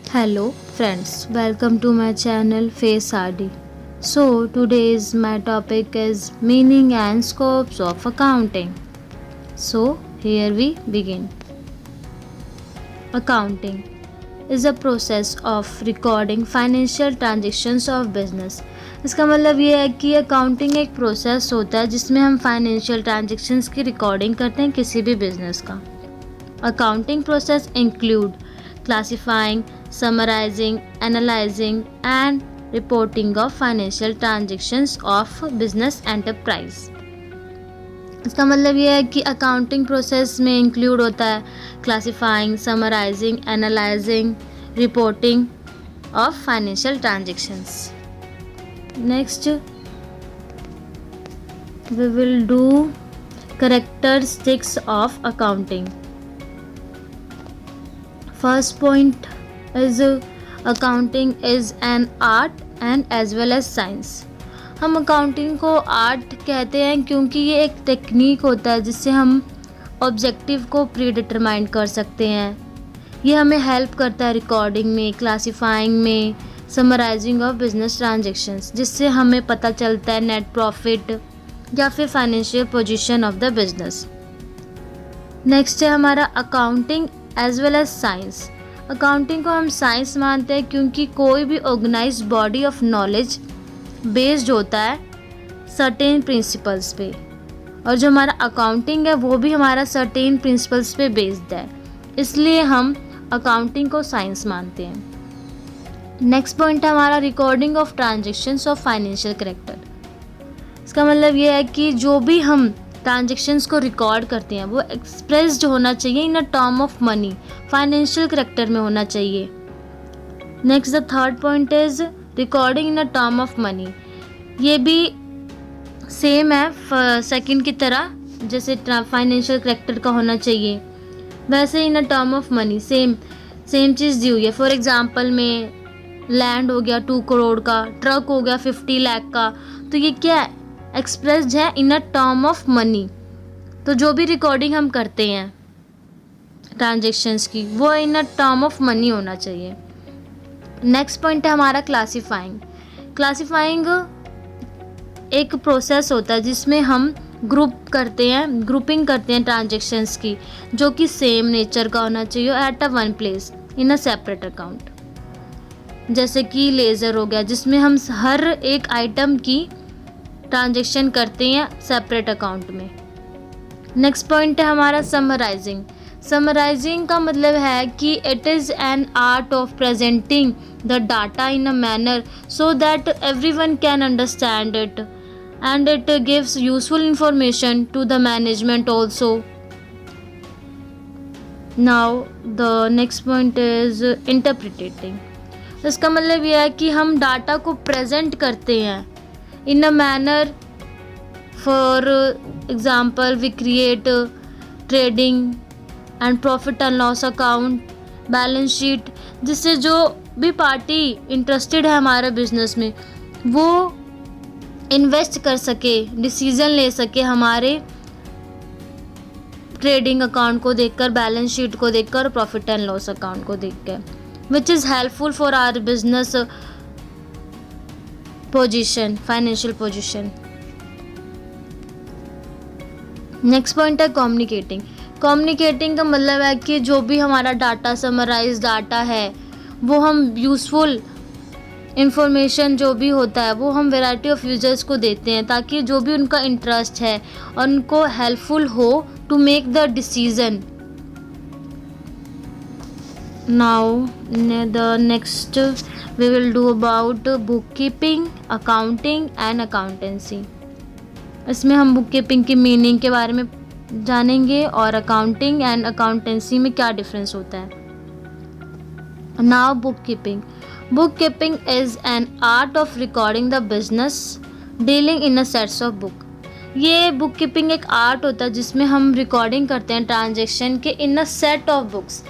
Hello friends, welcome to my channel Face RD. So today's my topic is meaning and scopes of accounting. So here we begin. Accounting is a process of recording financial transactions of business. इसका मतलब ये है कि accounting एक process होता है जिसमें हम फाइनेंशियल ट्रांजैक्शंस की रिकॉर्डिंग करते हैं किसी भी बिजनेस का. Accounting process include classifying, summarizing, analyzing and reporting of financial transactions of business enterprise. इसका मतलब ये है कि अकाउंटिंग प्रोसेस में इंक्लूड होता है classifying, summarising, analysing, reporting of financial transactions. Next we will do characteristics of accounting. First point is accounting is an art and as well as science. हम accounting को आर्ट कहते हैं क्योंकि ये एक टेक्निक होता है जिससे हम ऑब्जेक्टिव को प्री डिटरमाइन कर सकते हैं. ये हमें हेल्प करता है रिकॉर्डिंग में, क्लासिफाइंग में, समराइजिंग ऑफ बिजनेस ट्रांजैक्शंस, जिससे हमें पता चलता है नेट प्रॉफिट या फिर financial position of the business. Next है हमारा accounting as well as science. Accounting को हम साइंस मानते हैं क्योंकि कोई भी organised body of knowledge based होता है सर्टेन प्रिंसिपल्स पे, और जो हमारा अकाउंटिंग है वो भी हमारा सर्टेन प्रिंसिपल्स पे बेस्ड है, इसलिए हम अकाउंटिंग को साइंस मानते हैं. नेक्स्ट पॉइंट है हमारा recording of transactions of financial character. इसका मतलब ये है कि जो भी हम ट्रांजेक्शन्स को रिकॉर्ड करते हैं वो एक्सप्रेस्ड होना चाहिए in a term of money, financial character में होना चाहिए. Next the third point is recording in a term of money. ये भी सेम है सेकंड की तरह, जैसे फाइनेंशियल कैरेक्टर का होना चाहिए वैसे in a term of money same चीज़ दी हुई है. फॉर एग्जांपल में लैंड हो गया 2 करोड़ का, ट्रक हो गया 50 लाख का, तो ये क्या है, एक्सप्रेस्ड है इन अ टर्म ऑफ मनी. तो जो भी रिकॉर्डिंग हम करते हैं ट्रांजैक्शंस की वो इन अ टर्म ऑफ मनी होना चाहिए. नेक्स्ट पॉइंट है हमारा क्लासिफाइंग. क्लासिफाइंग एक प्रोसेस होता है जिसमें हम ग्रुपिंग करते हैं ट्रांजैक्शंस की, जो कि सेम नेचर का होना चाहिए at a one place in a separate account. जैसे कि लेज़र हो गया जिसमें हम हर एक आइटम की ट्रांजैक्शन करते हैं सेपरेट अकाउंट में. नेक्स्ट पॉइंट है हमारा समराइजिंग. समराइजिंग का मतलब है कि it is an art of presenting the data in a manner so that everyone can understand it and it gives useful information to the management also. Now the next point is interpreting. इसका मतलब यह है कि हम data को present करते हैं in a manner. For example, we create trading and profit and loss account, balance sheet, जिससे जो भी पार्टी इंटरेस्टेड है हमारे बिजनेस में वो इन्वेस्ट कर सके, डिसीजन ले सके हमारे ट्रेडिंग अकाउंट को देखकर, बैलेंस शीट को देखकर, प्रॉफिट एंड लॉस अकाउंट को देखकर, which is helpful for our business position, financial position. Next point है कम्युनिकेटिंग. कम्युनिकेटिंग का मतलब है कि जो भी हमारा डाटा, समराइज डाटा है, वो हम यूज़फुल इंफॉर्मेशन जो भी होता है वो हम वैरायटी ऑफ यूजर्स को देते हैं ताकि जो भी उनका इंटरेस्ट है और उनको हेल्पफुल हो to make the decision. Now the next we will do about bookkeeping, accounting and accountancy. इसमें हम बुककीपिंग की मीनिंग के बारे में जानेंगे और अकाउंटिंग एंड अकाउंटेंसी में क्या डिफरेंस होता है. Now bookkeeping is an art of recording the business dealing in a sets of book. ये बुककीपिंग एक आर्ट होता है जिसमें हम रिकॉर्डिंग करते हैं ट्रांजैक्शन के in a set of books.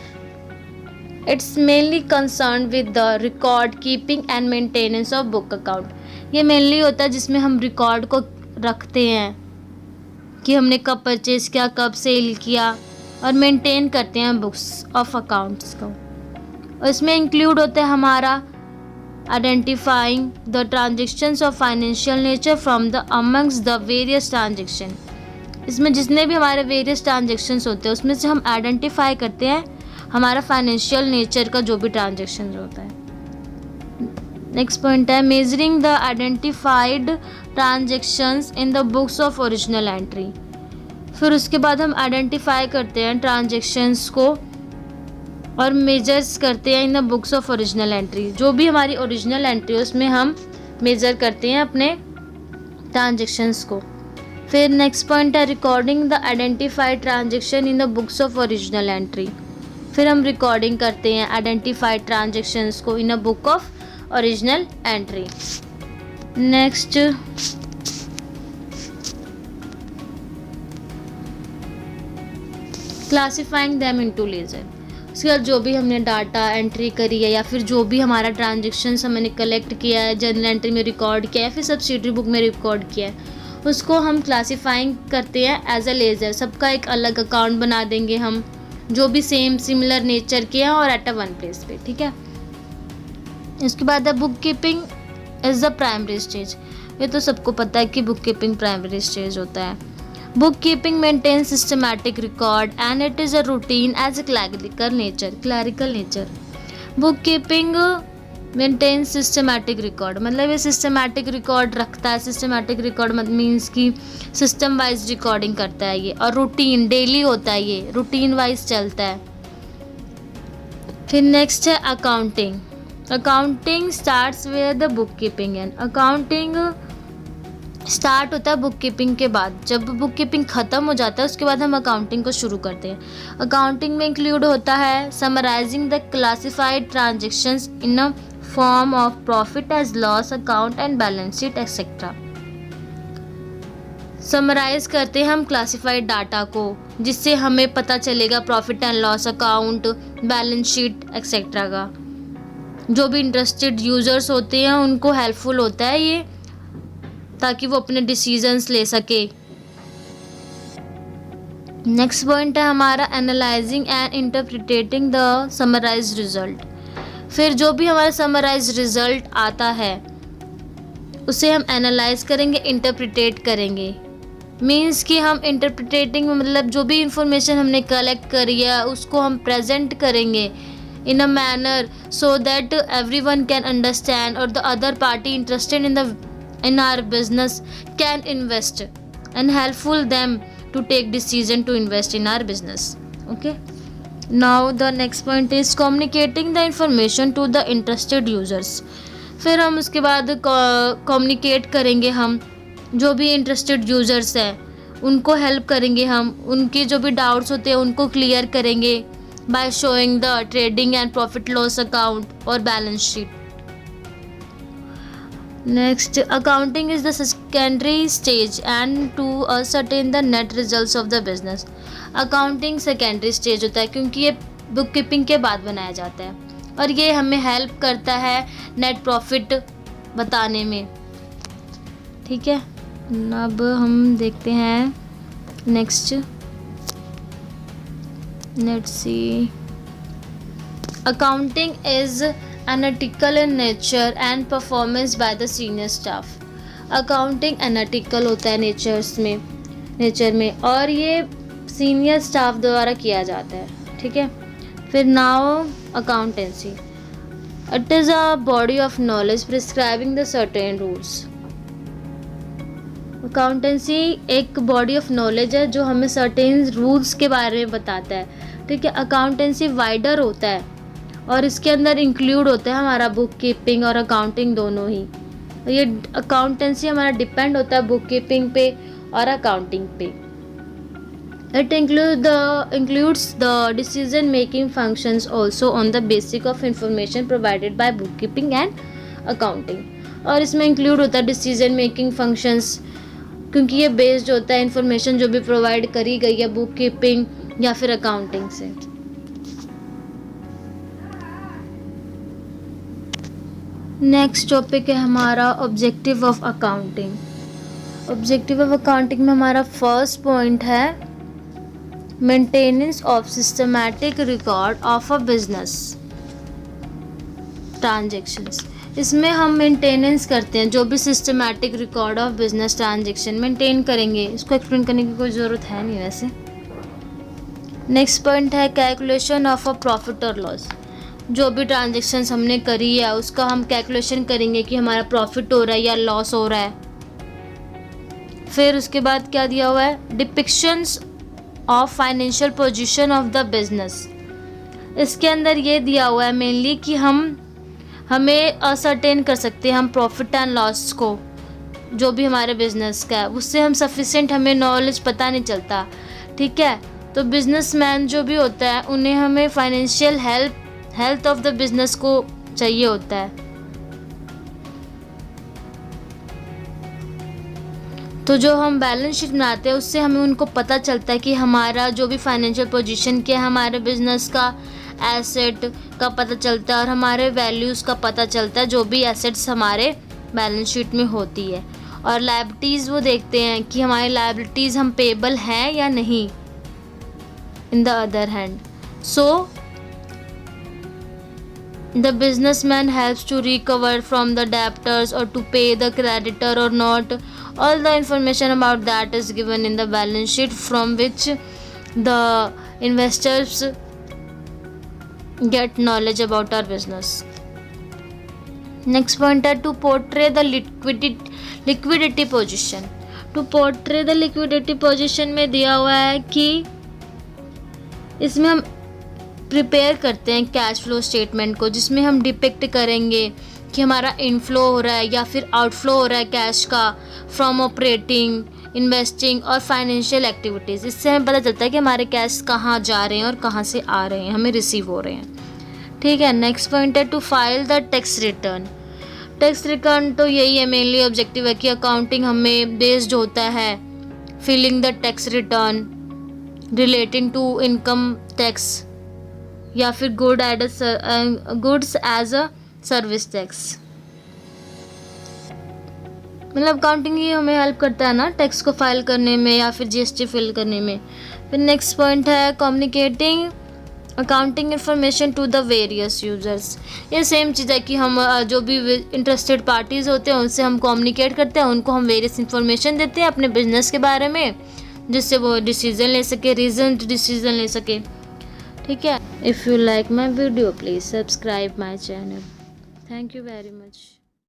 It's mainly concerned with the record keeping and maintenance of book account. ये मेनली होता है जिसमें हम रिकॉर्ड को रखते हैं कि हमने कब परचेज किया, कब सेल किया, और मेंटेन करते हैं बुक्स ऑफ अकाउंट्स को. और इसमें इंक्लूड होता है हमारा identifying the transactions of financial nature from the amongst the various transaction. इसमें जितने भी हमारे वेरियस ट्रांजेक्शन्स होते हैं उसमें से हम आइडेंटिफाई करते हैं हमारा फाइनेंशियल नेचर का जो भी ट्रांजेक्शन होता है। नेक्स्ट पॉइंट है measuring the identified transactions in the books of original entry. फिर उसके बाद हम आइडेंटिफाई करते हैं ट्रांजेक्शन्स को और मेजर्स करते हैं इन the books of original entry. जो भी हमारी ओरिजिनल एंट्री है उसमें हम मेजर करते हैं अपने ट्रांजेक्शन्स को। फिर नेक्स्ट पॉइंट है recording the identified transaction in the books of original entry. फिर हम रिकॉर्डिंग करते हैं आइडेंटिफाइड ट्रांजेक्शन्स को in a book of original entry. Next classifying them into ledger. उसके बाद जो भी हमने डाटा एंट्री करी है या फिर जो भी हमारा ट्रांजेक्शन्स हमने कलेक्ट किया है, जर्नल एंट्री में रिकॉर्ड किया है या फिर सब्सिडरी बुक में रिकॉर्ड किया है, उसको हम क्लासिफाइंग करते हैं एज अ लेजर। सबका एक अलग अकाउंट बना देंगे हम, जो भी सेम सिमिलर नेचर के हैं और एट अ वन प्लेस पे, ठीक है। इसके बाद है book keeping is the primary stage. ये तो सबको पता है कि बुक कीपिंग प्राइमरी स्टेज होता है। Book keeping maintain systematic record and it is a routine as a clerical nature. Book keeping maintain systematic record मतलब ये सिस्टमैटिक रिकॉर्ड रखता है। सिस्टमैटिक रिकॉर्ड मीन्स कि सिस्टम वाइज रिकॉर्डिंग करता है ये, और रूटीन डेली होता है, ये रूटीन वाइज चलता है। फिर नेक्स्ट है accounting. Accounting starts where the book keeping end. Accounting start होता है बुक कीपिंग के बाद। जब बुक कीपिंग ख़त्म हो जाता है उसके बाद हम अकाउंटिंग को शुरू करते हैं। अकाउंटिंग में इंक्लूड होता है summarising the classified transactions in a form of profit as loss account and balance sheet etcetera. Summarise करते हैं हम क्लासिफाइड डाटा को, जिससे हमें पता चलेगा profit and loss account, balance sheet etcetera का। जो भी इंटरेस्टेड यूजर्स होते हैं उनको हेल्पफुल होता है ये, ताकि वो अपने डिसीजंस ले सके। नेक्स्ट पॉइंट है हमारा analysing and interpreting the summarised result. फिर जो भी हमारा समराइज्ड रिजल्ट आता है उसे हम एनालाइज करेंगे, इंटरप्रिटेट करेंगे। मीन्स कि हम इंटरप्रिटेटिंग मतलब जो भी इंफॉर्मेशन हमने कलेक्ट करी है उसको हम प्रेजेंट करेंगे in a manner so that everyone can understand or the other party interested in our business can invest and helpful them to take decision to invest in our business. Okay, now the next point is communicating the information to the interested users. फिर हम उसके बाद communicate करेंगे, हम जो भी interested users हैं उनको help करेंगे, हम उनके जो भी doubts होते हैं उनको clear करेंगे by showing the trading and profit loss account or balance sheet. Next, accounting is the secondary stage and to ascertain the net results of the business. Accounting secondary stage होता है क्योंकि ये book keeping के बाद बनाया जाता है और ये हमें हेल्प करता है नेट प्रॉफिट बताने में, ठीक है। अब हम देखते हैं next. Let's see. Accounting is analytical in nature and performance by the senior staff. Accounting analytical होता है नेचर में और ये सीनियर स्टाफ द्वारा किया जाता है, ठीक है। फिर now accountancy, it is a body of knowledge prescribing the certain rules. Accountancy एक बॉडी ऑफ नॉलेज है जो हमें सर्टेन रूल्स के बारे में बताता है, ठीक है। अकाउंटेंसी वाइडर होता है और इसके अंदर इंक्लूड होता है हमारा बुक कीपिंग और अकाउंटिंग दोनों ही। ये अकाउंटेंसी हमारा डिपेंड होता है बुक कीपिंग पे और अकाउंटिंग पे। It includes the decision making functions also on the basis of information provided by bookkeeping and accounting। और इसमें इंक्लूड होता है डिसीजन मेकिंग फंक्शंस, क्योंकि ये बेस्ड होता है इंफॉर्मेशन जो भी प्रोवाइड करी गई है बुक कीपिंग या फिर अकाउंटिंग से। नेक्स्ट टॉपिक है हमारा objective of accounting. Objective of accounting में हमारा फर्स्ट पॉइंट है maintenance of systematic record of a business. Transactions, इसमें हम मेंटेनेंस करते हैं, जो भी systematic record of business transaction maintain करेंगे। इसको एक्सप्लेन करने की कोई ज़रूरत है नहीं वैसे। नेक्स्ट पॉइंट है कैलकुलेशन ऑफ अ प्रॉफिट और लॉस। जो भी ट्रांजेक्शन्स हमने करी है उसका हम कैलकुलेशन करेंगे कि हमारा प्रॉफिट हो रहा है या लॉस हो रहा है। फिर उसके बाद क्या दिया हुआ है, depictions of financial position of the business. इसके अंदर ये दिया हुआ है मेनली कि हमें असर्टेन कर सकते हैं हम प्रॉफिट एंड लॉस को, जो भी हमारे बिजनेस का है उससे हम सफिशिएंट हमें नॉलेज पता नहीं चलता, ठीक है। तो बिजनेसमैन जो भी होता है उन्हें हमें financial health of the business को चाहिए होता है। तो जो हम बैलेंस शीट बनाते हैं उससे हमें उनको पता चलता है कि हमारा जो भी फाइनेंशियल पोजीशन क्या है, हमारे बिजनेस का एसेट का पता चलता है और हमारे वैल्यूज़ का पता चलता है, जो भी एसेट्स हमारे बैलेंस शीट में होती है। और लायबिलिटीज़ वो देखते हैं कि हमारी लायबिलिटीज़ हम पेबल हैं या नहीं in the other hand. So the businessman helps to recover from the debtors or to pay the creditor or not. All the information about that is given in the balance sheet, from which the investors get knowledge about our business. Next point है to portray the liquidity position. To portray the liquidity position में दिया हुआ है कि इसमें हम prepare करते हैं कैश फ्लो स्टेटमेंट को, जिसमें हम डिपिक्ट करेंगे कि हमारा इनफ्लो हो रहा है या फिर आउटफ्लो हो रहा है कैश का फ्रॉम ऑपरेटिंग, इन्वेस्टिंग और फाइनेंशियल एक्टिविटीज़। इससे हमें पता चलता है कि हमारे कैश कहाँ जा रहे हैं और कहाँ से आ रहे हैं, हमें रिसीव हो रहे हैं, ठीक है। नेक्स्ट पॉइंट है to file the tax return. Tax return तो यही है मेनली ऑब्जेक्टिव है कि अकाउंटिंग हमें बेस्ड होता है filling the tax return relating to income tax या फिर goods as a service tax. मतलब अकाउंटिंग ही हमें हेल्प करता है ना टैक्स को फाइल करने में या फिर जीएसटी फिल करने में। फिर नेक्स्ट पॉइंट है communicating accounting information to the various users. ये सेम चीज़ है कि हम जो भी इंटरेस्टेड पार्टीज़ होते हैं उनसे हम कम्युनिकेट करते हैं, उनको हम वेरियस इन्फॉर्मेशन देते हैं अपने बिजनेस के बारे में, जिससे वो डिसीजन ले सके, रीजन डिसीजन ले सके, ठीक है। If you like my video please subscribe my channel. Thank you very much.